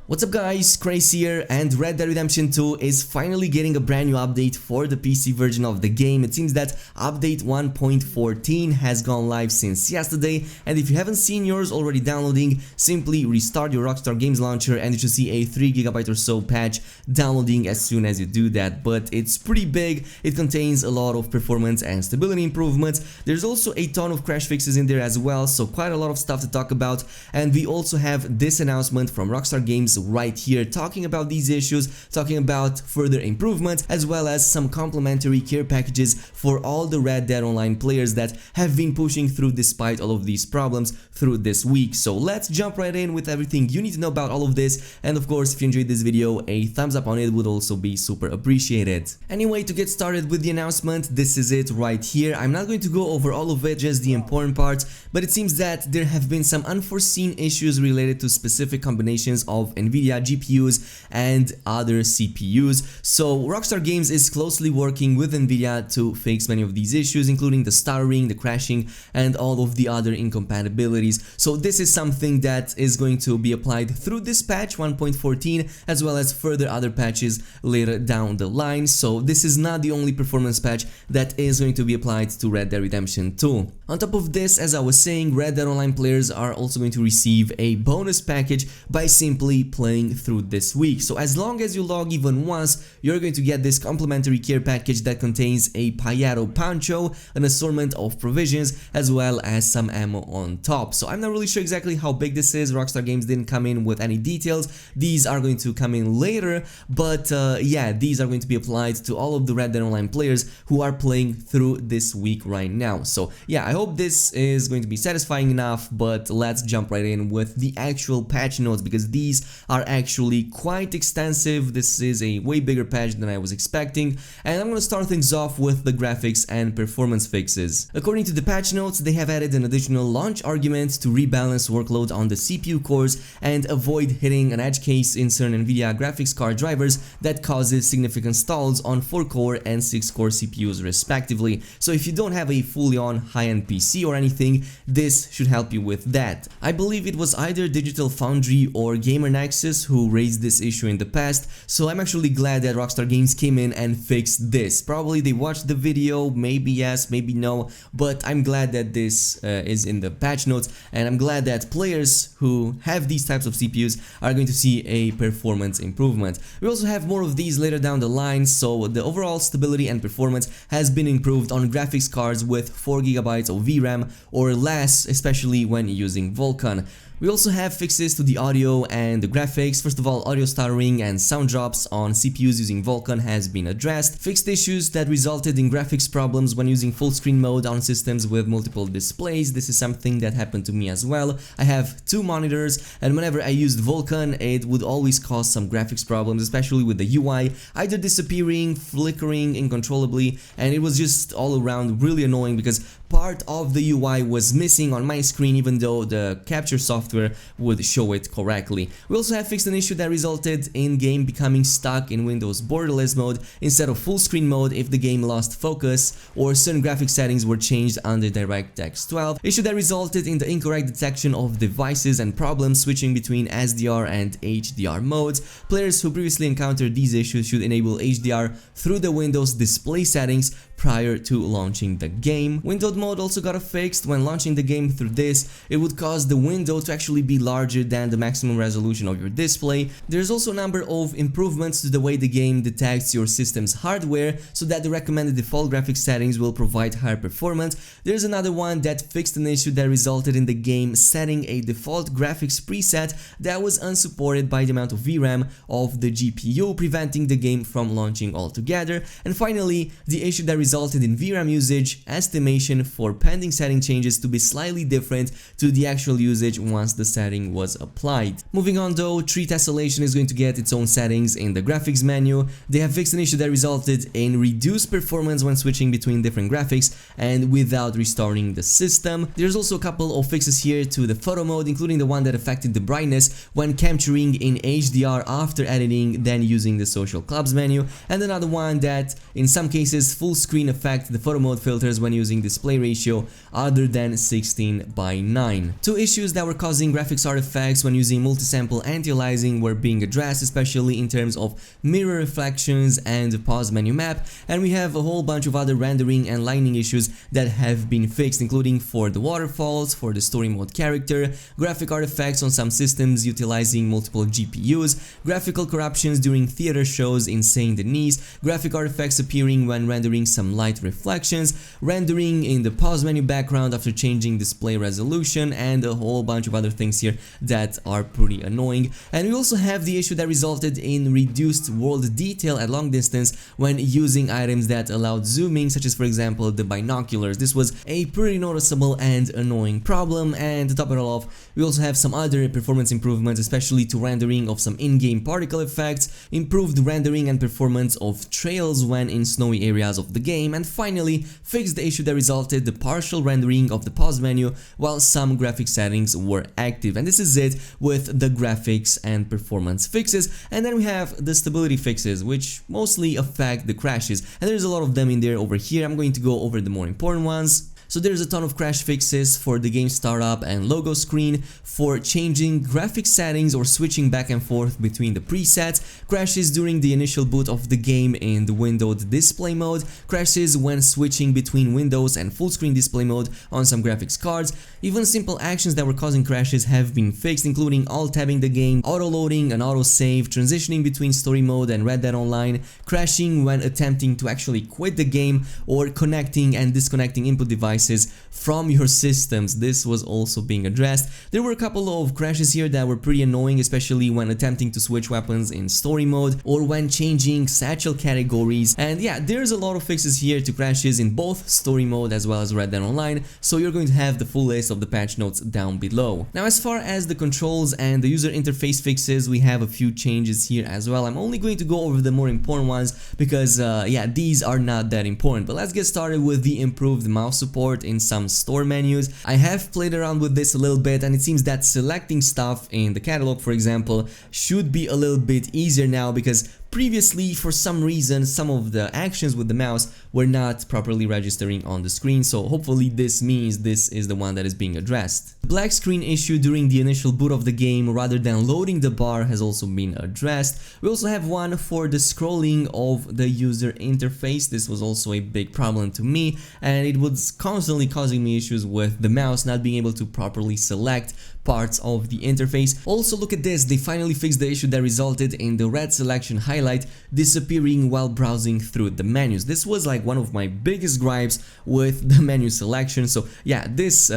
What's up guys, Crazy here, and Red Dead Redemption 2 is finally getting a brand new update for the PC version of the game. It seems that update 1.14 has gone live since yesterday, and if you haven't seen yours already downloading, simply restart your Rockstar Games launcher and you should see a 3GB or so patch downloading as soon as you do that. But it's pretty big, it contains a lot of performance and stability improvements. There's also a ton of crash fixes in there as well, so quite a lot of stuff to talk about. And we also have this announcement from Rockstar Games right here talking about these issues, talking about further improvements, as well as some complimentary care packages for all the Red Dead Online players that have been pushing through despite all of these problems through this week. So let's jump right in with everything you need to know about all of this, and of course if you enjoyed this video, a thumbs up on it would also be super appreciated. Anyway, to get started with the announcement, this is it right here. I'm not going to go over all of it, just the important parts, but it seems that there have been some unforeseen issues related to specific combinations of NVIDIA GPUs and other CPUs. So Rockstar Games is closely working with NVIDIA to fix many of these issues, including the stuttering, the crashing, and all of the other incompatibilities. So this is something that is going to be applied through this patch 1.14, as well as further other patches later down the line. So this is not the only performance patch that is going to be applied to Red Dead Redemption 2. On top of this, as I was saying, Red Dead Online players are also going to receive a bonus package by simply playing through this week. So as long as you log even once, you're going to get this complimentary care package that contains a Payato Pancho, an assortment of provisions, as well as some ammo on top. So I'm not really sure exactly how big this is. Rockstar Games didn't come in with any details. These are going to come in later, but yeah, these are going to be applied to all of the Red Dead Online players who are playing through this week right now. So yeah, I hope this is going to be satisfying enough, but let's jump right in with the actual patch notes, because these are actually quite extensive. This is a way bigger patch than I was expecting, and I'm gonna start things off with the graphics and performance fixes. According to the patch notes, they have added an additional launch argument to rebalance workload on the CPU cores and avoid hitting an edge case in certain NVIDIA graphics card drivers that causes significant stalls on 4-core and 6-core CPUs respectively. So if you don't have a fully on high-end PC or anything, this should help you with that. I believe it was either Digital Foundry or Gamer Nexus who raised this issue in the past, so I'm actually glad that Rockstar Games came in and fixed this. Probably they watched the video, maybe yes, maybe no, but I'm glad that this is in the patch notes, and I'm glad that players who have these types of CPUs are going to see a performance improvement. We also have more of these later down the line, so the overall stability and performance has been improved on graphics cards with 4GB of VRAM or less, especially when using Vulkan. We also have fixes to the audio and the graphics. First of all, audio stuttering and sound drops on CPUs using Vulkan has been addressed. Fixed issues that resulted in graphics problems when using full screen mode on systems with multiple displays. This is something that happened to me as well. I have two monitors, and whenever I used Vulkan, it would always cause some graphics problems, especially with the UI either disappearing, flickering uncontrollably, and it was just all around really annoying because part of the UI was missing on my screen even though the capture software would show it correctly. We also have fixed an issue that resulted in game becoming stuck in Windows borderless mode instead of full screen mode if the game lost focus or certain graphic settings were changed under DirectX 12. Issue that resulted in the incorrect detection of devices and problems switching between SDR and HDR modes. Players who previously encountered these issues should enable HDR through the Windows display settings prior to launching the game. Windowed mode also got fixed. When launching the game through this, it would cause the window to actually be larger than the maximum resolution of your display. There's also a number of improvements to the way the game detects your system's hardware so that the recommended default graphics settings will provide higher performance. There's another one that fixed an issue that resulted in the game setting a default graphics preset that was unsupported by the amount of VRAM of the GPU, preventing the game from launching altogether. And finally, the issue that resulted in VRAM usage estimation for pending setting changes to be slightly different to the actual usage once the setting was applied. Moving on though, Tree Tessellation is going to get its own settings in the graphics menu. They have fixed an issue that resulted in reduced performance when switching between different graphics and without restoring the system. There's also a couple of fixes here to the photo mode, including the one that affected the brightness when capturing in HDR after editing, then using the social clubs menu, and another one that in some cases full screen screen affect the photo mode filters when using display ratio other than 16:9. Two issues that were causing graphics artifacts when using multisample anti-aliasing were being addressed, especially in terms of mirror reflections and pause menu map, and we have a whole bunch of other rendering and lighting issues that have been fixed, including for the waterfalls, for the story mode character, graphic artifacts on some systems utilizing multiple GPUs, graphical corruptions during theater shows in Saint Denis, graphic artifacts appearing when rendering some light reflections, rendering in the pause menu background after changing display resolution, and a whole bunch of other things here that are pretty annoying. And we also have the issue that resulted in reduced world detail at long distance when using items that allowed zooming, such as for example the binoculars. This was a pretty noticeable and annoying problem, and to top it all off, we also have some other performance improvements, especially to rendering of some in-game particle effects, improved rendering and performance of trails when in snowy areas of the game, and finally fixed the issue that resulted the partial rendering of the pause menu while some graphic settings were active. And this is it with the graphics and performance fixes. And then we have the stability fixes, which mostly affect the crashes, and there's a lot of them in there over here. I'm going to go over the more important ones. So there's a ton of crash fixes for the game startup and logo screen, for changing graphic settings or switching back and forth between the presets, crashes during the initial boot of the game in the windowed display mode, crashes when switching between windows and full screen display mode on some graphics cards. Even simple actions that were causing crashes have been fixed, including alt-tabbing the game, auto-loading and auto-save, transitioning between story mode and Red Dead Online, crashing when attempting to actually quit the game, or connecting and disconnecting input devices from your systems. This was also being addressed. There were a couple of crashes here that were pretty annoying, especially when attempting to switch weapons in story mode or when changing satchel categories. And yeah, there's a lot of fixes here to crashes in both story mode as well as Red Dead Online, so you're going to have the full list of the patch notes down below. Now, as far as the controls and the user interface fixes, we have a few changes here as well. I'm only going to go over the more important ones because yeah, these are not that important. But let's get started with the improved mouse support in some store menus. I have played around with this a little bit, and it seems that selecting stuff in the catalog, for example, should be a little bit easier now, because previously, for some reason, some of the actions with the mouse were not properly registering on the screen, so hopefully this means this is the one that is being addressed. The black screen issue during the initial boot of the game rather than loading the bar has also been addressed. We also have one for the scrolling of the user interface. This was also a big problem to me, and it was constantly causing me issues with the mouse not being able to properly select parts of the interface. Also, look at this, they finally fixed the issue that resulted in the red selection highlight disappearing while browsing through the menus. This was like one of my biggest gripes with the menu selection, so yeah, this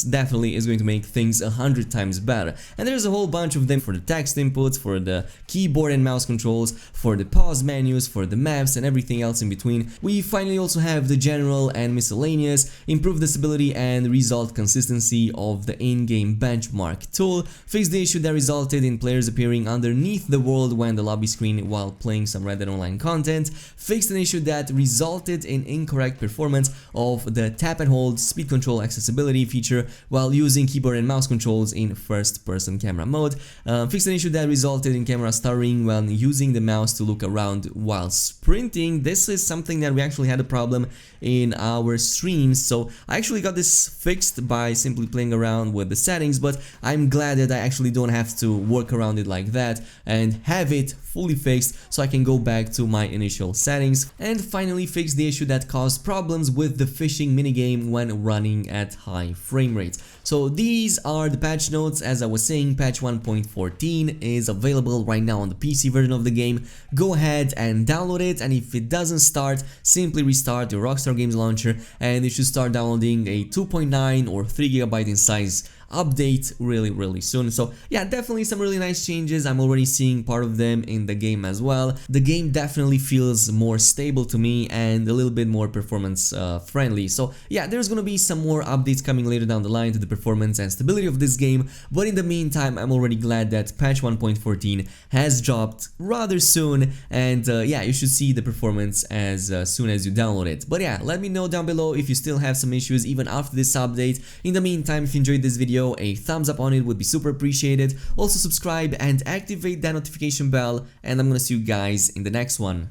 definitely is going to make things 100 times better. And there's a whole bunch of them for the text inputs, for the keyboard and mouse controls, for the pause menus, for the maps and everything else in between. We finally also have the general and miscellaneous, improve the stability and result consistency of the in-game benchmark tool, fix the issue that resulted in players appearing underneath the world when the lobby screen while playing some Red Dead Online content, fixed an issue that resulted in incorrect performance of the tap and hold speed control accessibility feature while using keyboard and mouse controls in first-person camera mode, fixed an issue that resulted in camera stuttering when using the mouse to look around while sprinting. This is something that we actually had a problem in our streams, so I actually got this fixed by simply playing around with the settings, but I'm glad that I actually don't have to work around it like that and have it fully fixed so I can go back to my initial settings. And finally fix the issue that caused problems with the fishing minigame when running at high frame rates. So these are the patch notes. As I was saying, patch 1.14 is available right now on the PC version of the game. Go ahead and download it, and if it doesn't start, simply restart your Rockstar Games launcher and you should start downloading a 2.9 or 3 GB in size update really soon. So yeah, definitely some really nice changes. I'm already seeing part of them in the game as well. The game definitely feels more stable to me and a little bit more performance friendly. So yeah, there's gonna be some more updates coming later down the line to the performance and stability of this game, but in the meantime, I'm already glad that patch 1.14 has dropped rather soon, and yeah, you should see the performance as soon as you download it. But yeah, let me know down below if you still have some issues even after this update. In the meantime, if you enjoyed this video, a thumbs up on it would be super appreciated. Also subscribe and activate that notification bell, and I'm gonna see you guys in the next one.